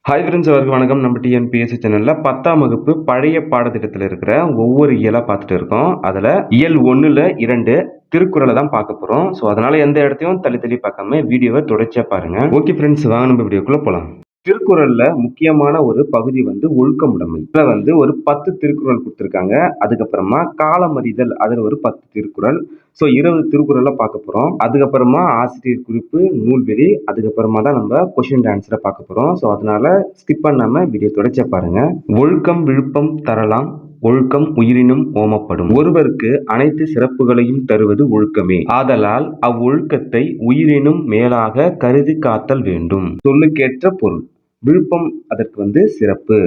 Hi friends, எல்லாருக்கும் வணக்கம். நம்ம டிஎன்பிஎஸ்சி சேனல்ல 10ஆம் வகுப்பு பழைய பாடத்திட்டத்தில் இருக்கிற ஒவ்வொரு இயலா பார்த்துட்டு இருக்கோம். அதில் இயல் 1ல் 2 திருக்குறளை தான் பார்க்க போகிறோம். ஸோ அதனால எந்த இடத்தையும் தள்ளி தள்ளி பார்க்காம வீடியோவை தொடர்ச்சியாக பாருங்க. ஓகே ஃப்ரெண்ட்ஸ், வாங்க நம்ம வீடியோக்குள்ள போகலாம். திருக்குறள்ல முக்கியமான ஒரு பகுதி ஒழுக்கமுடைமை. இதுல ஒரு 10 திருக்குறள் கொடுத்திருக்காங்க. அதுக்கப்புறமா காலமறிதல், அதுல ஒரு 10 திருக்குறள். ஸோ 20 திருக்குறளை பார்க்க போறோம். அதுக்கப்புறமா ஆசிரியர் குறிப்பு, நூல்வெளி, அதுக்கப்புறமா தான் நம்ம கொஸ்டின் அண்ட் ஆன்சரை பார்க்க போறோம். ஸோ அதனால ஸ்கிப் பண்ணாம வீடியோ தொடர்ச்சியா பாருங்க. ஒழுக்கம் விழுப்பம் தரலாம், ஒழுக்கம் உயிரினும் ஓமப்படும். ஒருவருக்கு அனைத்து சிறப்புகளையும் தருவது ஒழுக்கமே. ஆதலால் அவ்வொழுக்கத்தை உயிரினும் மேலாக கருதி காத்தல் வேண்டும். சொல்லுக்கேற்ற பொருள். விழுப்பம் அதற்கு சிறப்பு.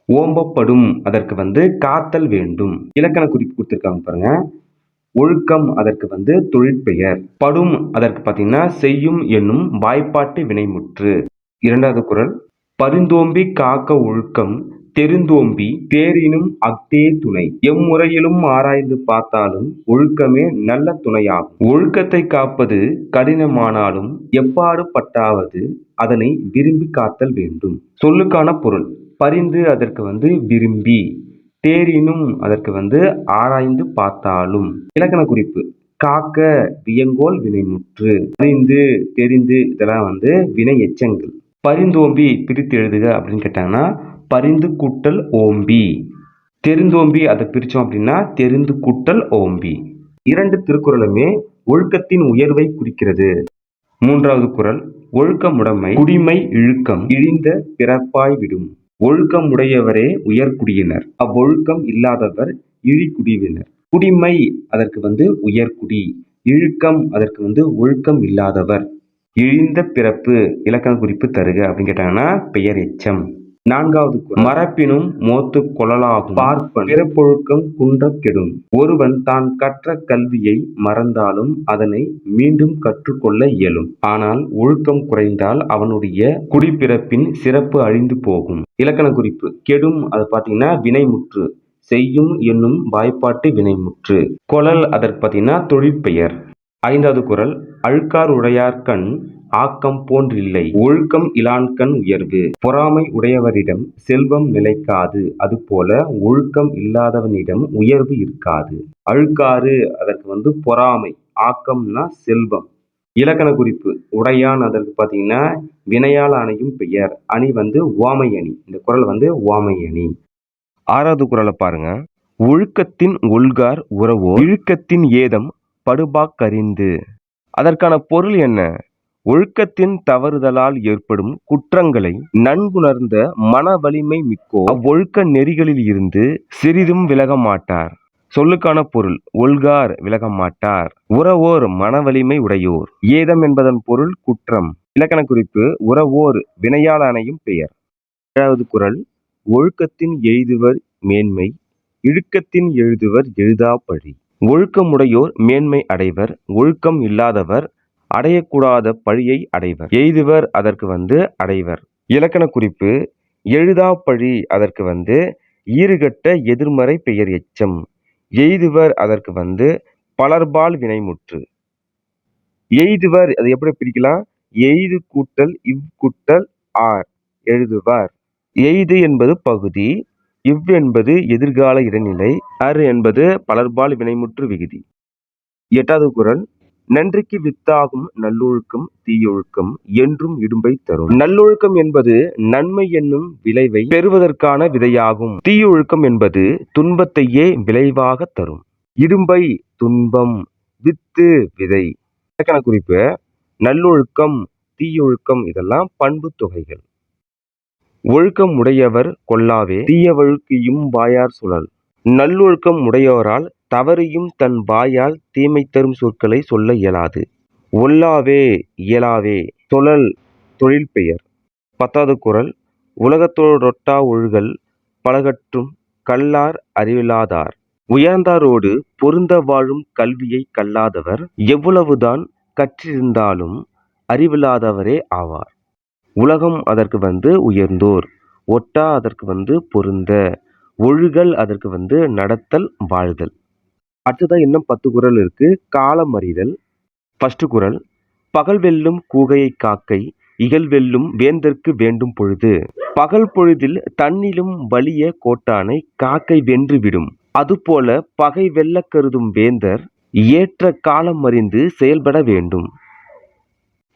ஓம்பப்படும் அதற்கு காத்தல் வேண்டும். இலக்கண குறிப்பு கொடுத்திருக்காங்க பாருங்க. ஒழுக்கம் அதற்கு தொழிற்பெயர். படும் அதற்கு பார்த்தீங்கன்னா செய்யும் என்னும் வாய்ப்பாட்டு வினைமுற்று. இரண்டாவது குறள். பரிந்தோம்பி காக்க ஒழுக்கம் தெரிந்தோம்பி தேரினும் அஃதே துணை. எம்முறையிலும் ஆராய்ந்து பார்த்தாலும் ஒழுக்கமே நல்ல துணையாகும். ஒழுக்கத்தை காப்பது கடினமானாலும் எப்பாடு பட்டாவது அதனை விரும்பி காத்தல் வேண்டும். சொல்லுக்கான பொருள். பரிந்து அதற்கு விரும்பி, தேரினும் அதற்கு ஆராய்ந்து பார்த்தாலும். இலக்கண குறிப்பு. காக்க வியங்கோல் வினைமுற்று. பரிந்து தெரிந்து இதெல்லாம் வினை எச்சங்கள். பரிந்தோம்பி பிரித்து எழுதுக அப்படின்னு கேட்டாங்கன்னா பரிந்து கூட்டல் ஓம்பி. தெரிந்தோம்பி அதை பிரிச்சோம் அப்படின்னா தெரிந்து கூட்டல் ஓம்பி. இரண்டு திருக்குறளுமே ஒழுக்கத்தின் உயர்வை குறிக்கிறது. மூன்றாவது குறள். ஒழுக்கமுடைமை குடிமை இழுக்கம் இழிந்த பிறப்பாய் விடும். ஒழுக்கமுடையவரே உயர்குடியினர், அவ்வொழுக்கம் இல்லாதவர் இழிகுடியினர். குடிமை அதற்கு உயர்குடி, இழுக்கம் அதற்கு ஒழுக்கம் இல்லாதவர். இழிந்த பிறப்பு இலக்கண குறிப்பு தருக அப்படின்னு கேட்டாங்கன்னா பெயர் எச்சம். நான்காவது குறள். மரப்பினும் மோத்து கொள்ளலாகும் பார்ப்பன் பிறப்பொழுக்கம் குன்ற கெடும். ஒருவன் தான் கற்ற கல்வியை மறந்தாலும் அதனை மீண்டும் கற்றுக்கொள்ள இயலும். ஆனால் ஒழுக்கம் குறைந்தால் அவனுடைய குடிப்பிறப்பின் சிறப்பு அழிந்து போகும். இலக்கண குறிப்பு. கெடும் அது பார்த்தீங்கன்னா வினைமுற்று. செய்யும் என்னும் வாய்ப்பாட்டு வினைமுற்று. கொளல் அதற்கு பார்த்தீங்கன்னா தொழிற்பெயர். ஐந்தாவது குறள். அழுக்கார் உடையார்கண் ஆக்கம் போன்றில்லை, ஒழுக்கம் இலான்கண் உயர்வு. பொறாமை உடையவரிடம் செல்வம் நிலைக்காது, அதுபோல ஒழுக்கம் இல்லாதவனிடம் உயர்வு இருக்காது. அழுக்காறு அதற்கு பொறாமை, ஆக்கம்னா செல்வம். இலக்கண குறிப்பு. உடையான் அதற்கு பார்த்தீங்கன்னா வினையால் அணையும் பெயர். அணி உவமை அணி. இந்த குறள் உவமை அணி. ஆறாவது குறளை பாருங்க. ஒழுக்கத்தின் ஒல்கார் உறவோ இழுக்கத்தின் ஏதம் படுபாக்கறிந்து. அதற்கான பொருள் என்ன? ஒழுக்கத்தின் தவறுதலால் ஏற்படும் குற்றங்களை நன்குணர்ந்த மன வலிமை மிக்கோ அவ்வொழுக்க நெறிகளில் இருந்து சிறிதும் விலக மாட்டார். சொல்லுக்கான பொருள். ஒல்கார் விலக மாட்டார், உறவோர் மன வலிமை உடையோர். ஏதம் என்பதன் பொருள் குற்றம். இலக்கண குறிப்பு. உறவோர் வினையால் அணையும் பெயர். ஏழாவது குறள். ஒழுக்கத்தின் எய்துவர் மேன்மை, இழுக்கத்தின் எழுதுவர் எழுதா பழி. ஒழுக்கமுடையோர் மேன்மை அடைவர், ஒழுக்கம் இல்லாதவர் அடையக்கூடாத பழியை அடைவர். எய்துவர் அதற்கு அடைவர். இலக்கண குறிப்பு. எழுதா பழி அதற்கு ஈறுகட்ட எதிர்மறை பெயர் எச்சம். எய்துவர் அதற்கு பலர்பால் வினைமுற்று. எய்துவர் அது எப்படி பிரிக்கலாம்? எய்து கூட்டல் இவ் கூட்டல் ஆர் எழுதுவார். எய்து என்பது பகுதி, இவ் என்பது எதிர்கால இடைநிலை, அர் என்பது பலர்பால் வினைமுற்று விகுதி. எட்டாவது குறள். நன்றிக்கு வித்தாகும் நல்லொழுக்கம் தீயொழுக்கம் என்றும் இடும்பை தரும். நல்லொழுக்கம் என்பது நன்மை என்னும் விளைவை பெறுவதற்கான விதையாகும். தீயொழுக்கம் என்பது துன்பத்தையே விளைவாக தரும். இடும்பை துன்பம், வித்து விதை. இலக்கண குறிப்பு. நல்லொழுக்கம் தீயொழுக்கம் இதெல்லாம் பண்பு தொகைகள். ஒழுக்கம் உடையவர் கொல்லாவே தீயவழுக்கியும் வாயார் சுழல். நல்லொழுக்கம் உடையோரால் தவறியும் தன் வாயால் தீமை தரும் சொற்களை சொல்ல இயலாது. ஒல்லாவே இயலாவே தொழல் தொழில் பெயர். பத்தாவது குறள். உலகத்தோடொட்டா ஒழுகல் பலகற்றும் கல்லார் அறிவிலாதார். உயர்ந்தாரோடு பொருந்த வாழும் கல்வியை கல்லாதவர் எவ்வளவுதான் கற்றிருந்தாலும் அறிவில்லாதவரே ஆவார். உலகம் அதற்கு உயர்ந்தோர், ஒட்டா அதற்கு பொருந்த, ஒழுகல் அதற்கு நடத்தல் வாழ்தல். அடுத்ததான் இன்னும் 10 குறள் இருக்கு. காலம் அறிதல். ஃபர்ஸ்ட் குறள். பகல் வெல்லும் கூகையை காக்கை இகழ்வெல்லும் வேந்தர்க்கு வேண்டும் பொழுது. பகல் பொழுதில் தன்னிலும் வலிய கோட்டானை காக்கை வென்றுவிடும். அதுபோல பகை வெல்லக் கருதும் வேந்தர் ஏற்ற காலம் அறிந்து செயல்பட வேண்டும்.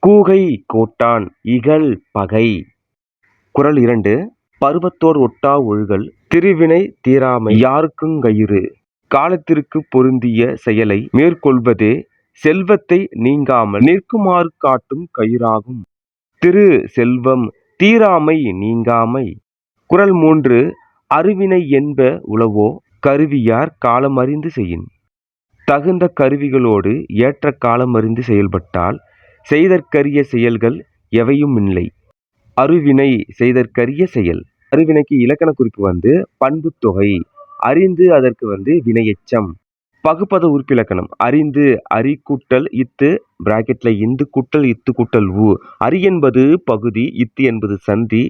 கூகை கோட்டான் இகழ் பகை. குறள் 2. பருவத்தோர் ஒட்டா ஒழுகல் திருவினை தீராமை யார்க்குங் கயிறு. காலத்திற்கு பொருந்திய செயலை மேற்கொள்வதே செல்வத்தை நீங்காமல் நிற்குமாறு காட்டும் கயிறாகும். திரு செல்வம் தீராமை நீங்காமை. குறள் 3. அருவினை என்ப உளவோ கருவியார் காலம் அறிந்து செய்யின். தகுந்த கருவிகளோடு ஏற்ற காலம் அறிந்து செயல்பட்டால் செய்தற்கரிய செயல்கள் எவையுமில்லை. அருவினை செய்தற்கரிய செயல். அருவினைக்கு இலக்கண குறிப்பு பண்புத்தொகை. அறிந்து அதற்கு வினையெச்சம். பகுப்பத உறுப்பிலக்கணம். அறிந்து அரி கூட்டல் இத்து பிராக்கெட்ல இந்து கூட்டல் இத்து கூட்டல் உ. அரி என்பது பகுதி, இத்து என்பது சந்தி,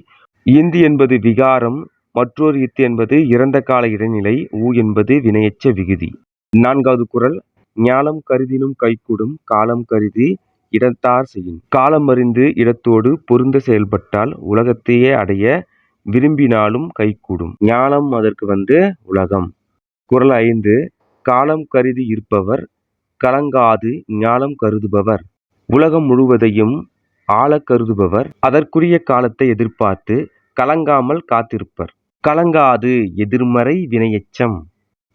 இந்தி என்பது விகாரம், மற்றொரு இத்து என்பது இறந்த கால இடைநிலை, உ என்பது வினையெச்ச விகுதி. 4வது குறள். ஞாலம் கருதினும் கைகூடும் காலம் கருதி இடத்தார் செய்யின். காலம் அறிந்து இடத்தோடு பொருந்த செயல்பட்டால் உலகத்தையே அடைய விரும்பினாலும் கைகூடும். ஞானம் அதற்கு உலகம். குறள் 5. காலம் கருதி இருப்பவர் கலங்காது ஞாலம் கருதுபவர். உலகம் முழுவதையும் ஆளக் கருதுபவர் அதற்குரிய காலத்தை எதிர்பார்த்து கலங்காமல் காத்திருப்பர். கலங்காது எதிர்மறை வினையெச்சம்.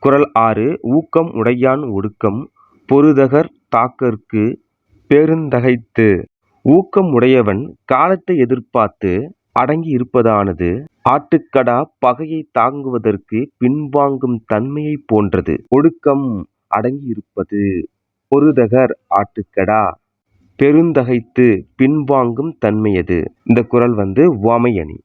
குறள் 6. ஊக்கம் உடையான் ஒடுக்கம் பொருதகர் தாக்கற்கு பெருந்தகைத்து. ஊக்கம் உடையவன் காலத்தை எதிர்பார்த்து அடங்கி இருப்பதானது ஆட்டுக்கடா பகையை தாங்குவதற்கு பின்வாங்கும் தன்மையை போன்றது. ஒடுக்கம் அடங்கி இருப்பது. பொருதகர் ஆட்டுக்கடா, பெருந்தகைத்து பின்வாங்கும் தன்மையது. இந்த குறள் உவமை அணி.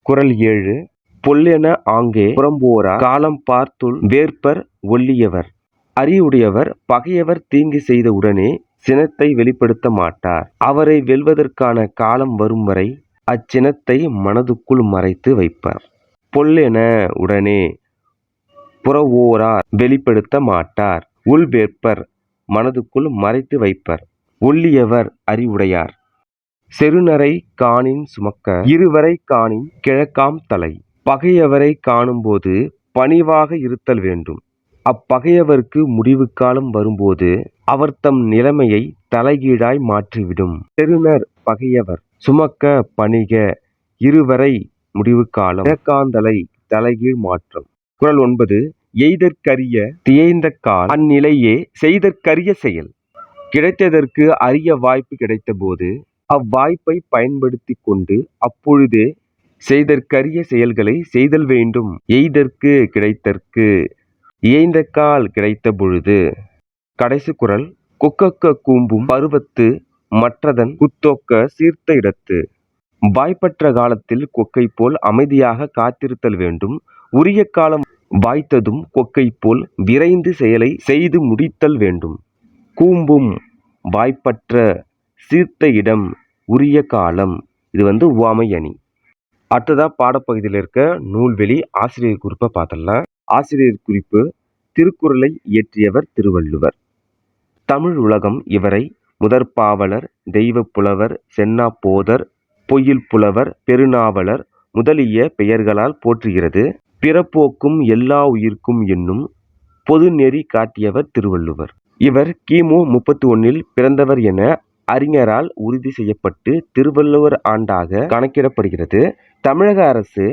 குறள் 7. பொல்லென ஆங்கே புறம்போரா காலம் பார்த்துள் வேற்பர் ஒல்லியவர். அறிவுடையவர் பகையவர் தீங்கு செய்த உடனே சினத்தை வெளிப்படுத்த மாட்டார். அவரை வெல்வதற்கான காலம் வரும் வரை அச்சினத்தை மனதுக்குள் மறைத்து வைப்பர். பொல்லென உடனே, புறவோரார் வெளிப்படுத்த மாட்டார், உள்வேற்பர் மனதுக்குள் மறைத்து வைப்பர். ஒல்லியவர் அறிவுடையார். செருநரை காணின் சுமக்க இருவரை காணின் கிழக்காம் தலை. பகையவரை காணும்போது பணிவாக இருத்தல் வேண்டும். அப்பகையவருக்கு முடிவு காலம் வரும்போது அவர் தம் நிலைமையை தலைகீழாய் மாற்றிவிடும். செருநர் பகையவர், சுமக்க பணிக, இருவரை முடிவு காலம், கிழக்காந்தலை தலைகீழ் மாற்றம். குறள் 9. எய்தற்கரிய தியைந்த கால் அந்நிலையே செய்தற்கரிய செயல். கிடைத்ததற்கு அரிய வாய்ப்பு கிடைத்த போது அவ்வாய்ப்பை பயன்படுத்தி கொண்டு அப்பொழுதே செய்தற்கரிய செயல்களை செய்தல் வேண்டும். எய்தற்கு கிடைத்தற்கு, இயைந்த கால் கிடைத்த பொழுது. கடைசி குறள். கொக்கக்க கூம்பும் பருவத்து மற்றதன் குத்தொக்க சீர்த்த இடத்து. வாய்ப்பற்ற காலத்தில் கொக்கை போல் அமைதியாக காத்திருத்தல் வேண்டும். உரிய காலம் வாய்த்ததும் கொக்கை போல் விரைந்து செயலை செய்து முடித்தல் வேண்டும். கூம்பும் வாய்ப்பற்ற, சீர்த்த இடம், உரிய காலம். இது உவமை அணி. அடுத்ததா பாடப்பகுதியில் இருக்க நூல்வெளி ஆசிரியர் குறிப்பை பார்த்தலாம். ஆசிரியர் குறிப்பு. திருக்குறளை இயற்றியவர் திருவள்ளுவர். தமிழ் உலகம் இவரை முதற்பாவலர், தெய்வப் புலவர், சென்னா போதர், பொய்யில் புலவர், பெருநாவலர் முதலிய பெயர்களால் போற்றுகிறது. பிறப்போக்கும் எல்லா உயிர்க்கும் என்னும் பொது நெறி காட்டியவர் திருவள்ளுவர். இவர் கிமு 31 பிறந்தவர் என அறிஞரால் உறுதி செய்யப்பட்டு திருவள்ளுவர் ஆண்டாக கணக்கிடப்படுகிறது. தமிழக அரசு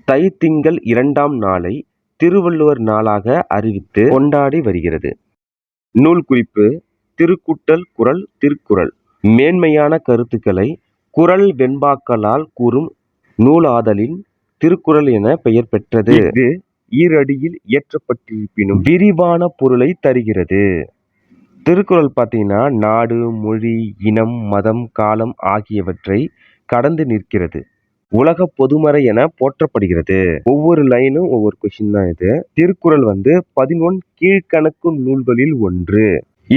தை திங்கள் 2ஆம் நாளை திருவள்ளுவர் நாளாக அறிவித்து கொண்டாடி வருகிறது. நூல் குறிப்பு. திருக்குட்டல் குறள். திருக்குறள் மேன்மையான கருத்துக்களை குறள் வெண்பாக்களால் கூறும் நூலாதலின் திருக்குறள் என பெயர் பெற்றது. இது ஈரடியில் இயற்றப்பட்டிருப்பினும் விரிவான பொருளை தருகிறது. திருக்குறள் பார்த்தீங்கன்னா நாடு, மொழி, இனம், மதம், காலம் ஆகியவற்றை கடந்து நிற்கிறது. உலக பொதுமறை என போற்றப்படுகிறது. ஒவ்வொரு லைனும் ஒவ்வொரு கொஸ்டின் தான் இது. திருக்குறள் 11 கீழ்கணக்கு நூல்களில் ஒன்று.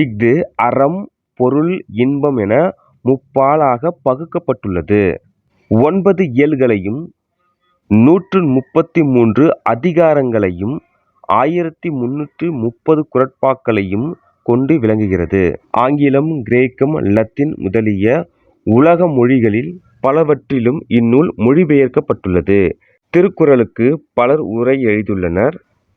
இஃது அறம், பொருள், இன்பம் என முப்பாலாக பகுக்கப்பட்டுள்ளது. 9 இயல்களையும் 133 அதிகாரங்களையும் 1330 குறட்பாக்களையும் கொண்டு விளங்குகிறது. ஆங்கிலம், கிரேக்கம், லத்தீன் முதலிய உலக மொழிகளில் பலவற்றிலும் இந்நூல் மொழிபெயர்க்கப்பட்டுள்ளது. திருக்குறளுக்கு பலர் உரை எழுதியுள்ளனர்.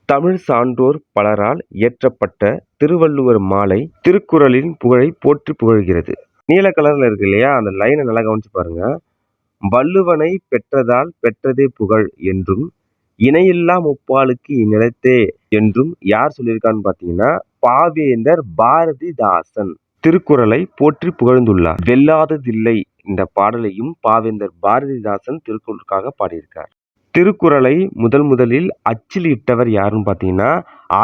தமிழ் சான்றோர் பலரால் இயற்றப்பட்ட திருவள்ளுவர் மாலை திருக்குறளின் புகழை போற்றி புகழ்கிறது. நீல கலர்ல இருக்கு இல்லையா, அந்த லைனை நல்லா கவனிச்சு பாருங்க. வள்ளுவனை பெற்றதால் பெற்றதே புகழ் என்றும் இணையில்லா முப்பாலுக்கு இந்நிலத்தே என்றும் யார் சொல்லியிருக்கான்னு பார்த்தீங்கன்னா பாவேந்தர் பாரதிதாசன் திருக்குறளை போற்றி புகழ்ந்துள்ளார். வெல்லாததில்லை இந்த பாடலையும் பாவேந்தர் பாரதிதாசன் திருக்குறளுக்காக பாடியிருக்கார். திருக்குறளை முதலில் அச்சில் இட்டவர் யாருன்னு பார்த்தீங்கன்னா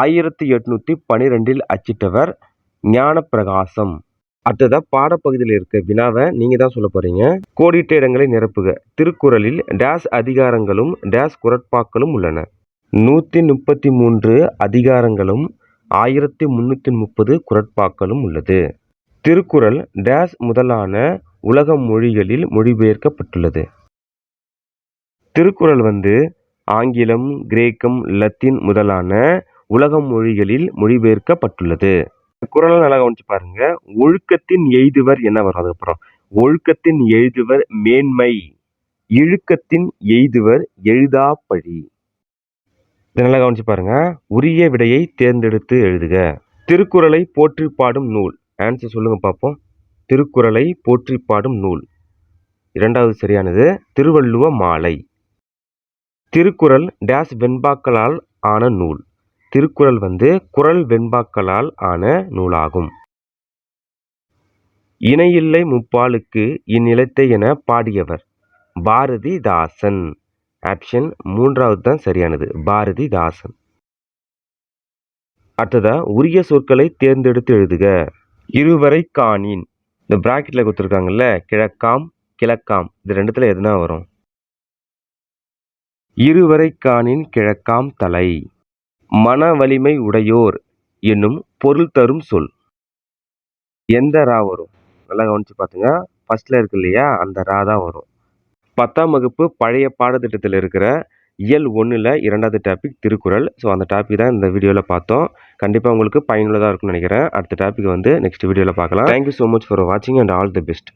1812 அச்சிட்டவர் ஞானப்பிரகாசம். அடுத்ததா பாடப்பகுதியில் இருக்க வினாவை நீங்க தான் சொல்ல போறீங்க. கோடிட்ட இடங்களை நிரப்புக. திருக்குறளில் டேஸ் அதிகாரங்களும் டேஸ் குறட்பாக்களும் உள்ளன. 133 அதிகாரங்களும் 1330 குறட்பாக்களும் உள்ளது. திருக்குறள் டேஸ் முதலான உலக மொழிகளில் மொழிபெயர்க்கப்பட்டுள்ளது. திருக்குறள் ஆங்கிலம், கிரேக்கம், லத்தீன் முதலான உலக மொழிகளில் மொழிபெயர்க்கப்பட்டுள்ளது. குறளை நல்லா கவனிச்சு பாருங்க. ஒழுக்கத்தின் எய்துவர் என்ன வரும் அதுக்கப்புறம்? ஒழுக்கத்தின் எய்துவர் மேன்மை, இழுக்கத்தின் எய்துவர் எழுதாப்பழி. நல்லா கவனிச்சு பாருங்க. உரிய விடையை தேர்ந்தெடுத்து எழுதுக. திருக்குறளை போற்றி பாடும் நூல். ஆன்சர் சொல்லுங்க பார்ப்போம். திருக்குறளை போற்றி பாடும் நூல். இரண்டாவது சரியானது திருவள்ளுவ மாலை. திருக்குறள் டேஸ் வெண்பாக்களால் ஆன நூல். திருக்குறள் குறள் வெண்பாக்களால் ஆன நூலாகும். இணையில்லை முப்பாலுக்கு இந்நிலத்தை என பாடியவர் பாரதிதாசன். ஆப்ஷன் 3வது தான் சரியானது, பாரதிதாசன். அடுத்ததா உரிய சொற்களை தேர்ந்தெடுத்து எழுதுக. இருவரை காணின், இந்த பிராக்கெட்ல கொடுத்துருக்காங்கல்ல, கிழக்காம் கிழக்காம், இது ரெண்டுத்துல எதுனா வரும்? இருவரை காணின் கிழக்காம் தலை. மன வலிமை உடையோர் என்னும் பொருள் தரும் சொல். எந்த ரா வரும்? நல்லா கவனிச்சு பார்த்துங்க. ஃபர்ஸ்ட்ல இருக்கு இல்லையா, அந்த ரா தான் வரும். 10ஆம் வகுப்பு பழைய பாடத்திட்டத்தில் இருக்கிற இயல் 1ல் 2வது டாபிக் திருக்குறள். ஸோ அந்த டாபிக் தான் இந்த வீடியோவில் பார்த்தோம். கண்டிப்பாக உங்களுக்கு பயனுள்ளதாக இருக்கும்னு நினைக்கிறேன். அடுத்த டாபிக் நெக்ஸ்ட் வீடியோவில் பார்க்கலாம். தேங்க்யூ ஸோ மச் ஃபார் வாட்சிங் அண்ட் ஆல் தி பெஸ்ட்.